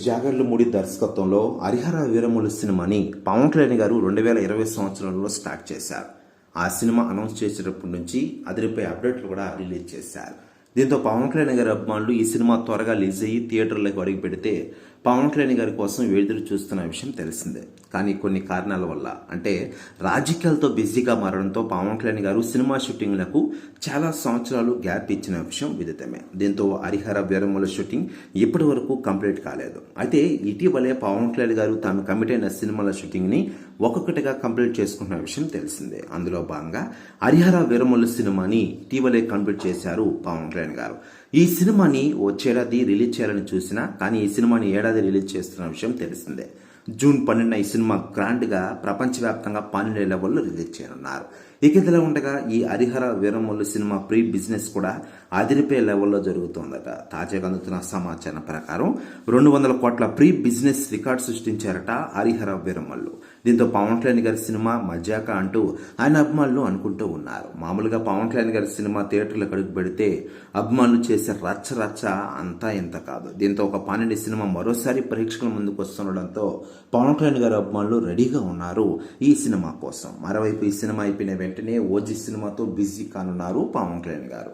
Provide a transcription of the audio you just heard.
జాగర్లమూడి దర్శకత్వంలో హరిహర వీరమల్లు సినిమాని పవన్ కళ్యాణ్ గారు 2020 సంవత్సరంలో స్టార్ట్ చేశారు. ఆ సినిమా అనౌన్స్ చేసేటప్పటి నుంచి అదిరిపోయే అప్డేట్లు కూడా రిలీజ్ చేశారు. దీంతో పవన్ కళ్యాణ్ గారి అభిమానులు ఈ సినిమా త్వరగా రిలీజ్ అయ్యి థియేటర్లకు అడుగు పెడితే పవన్ కళ్యాణ్ గారి కోసం ఎదురు చూస్తున్న విషయం తెలిసిందే. కానీ కొన్ని కారణాల వల్ల, అంటే రాజకీయాలతో బిజీగా మారడంతో పవన్ కళ్యాణ్ గారు సినిమా షూటింగ్లకు చాలా సంవత్సరాలు గ్యాప్ ఇచ్చిన విషయం విదితమే. దీంతో హరిహర వీరమల్లు షూటింగ్ ఇప్పటి వరకు కంప్లీట్ కాలేదు. అయితే ఇటీవలే పవన్ కళ్యాణ్ గారు తాను కమిట్ అయిన సినిమాల షూటింగ్ని ఒక్కొక్కటిగా కంప్లీట్ చేసుకున్న విషయం తెలిసిందే. అందులో భాగంగా హరిహర వీరమల్లు సినిమాని ఇటీవలే కంప్లీట్ చేశారు పవన్ కళ్యాణ్ గారు. ఈ సినిమాని వచ్చేడాది రిలీజ్ చేయాలని చూసినా కానీ ఈ సినిమాని ఏడాది రిలీజ్ చేస్తున్న విషయం తెలిసిందే. జూన్ 12న ఈ సినిమా గ్రాండ్గా ప్రపంచవ్యాప్తంగా పాన్-ఇండియా లెవెల్లో రిలీజ్ చేయనున్నారు. ఇక ఇదిలా ఉండగా ఈ Harihara Veeramallu cinema pre business కూడా అదిరిపోయే లెవెల్లో జరుగుతోందట. తాజాగా అందుతున్న సమాచారం ప్రకారం 200 కోట్ల ప్రీ బిజినెస్ రికార్డు సృష్టించారట హరిహర వీరమల్లు. దీంతో పవన్ కళ్యాణ్ గారి సినిమా మజాక అంటూ ఆయన అభిమానులు అనుకుంటూ ఉన్నారు. మామూలుగా పవన్ కళ్యాణ్ గారి సినిమా థియేటర్లకు అడుగు పెడితే అభిమానులు చేసే రచ్చ అంతా ఇంత కాదు. దీంతో ఒక పాన్-ఇండియా సినిమా మరోసారి ప్రేక్షకుల ముందుకు వస్తుండడంతో పవన్ కళ్యాణ్ గారి అభిమానులు రెడీగా ఉన్నారు ఈ సినిమా కోసం. మరోవైపు ఈ సినిమా అయిపోయిన వెంటనే ఓజీ సినిమాతో బిజీ కానున్నారు పవన్ కళ్యాణ్ గారు.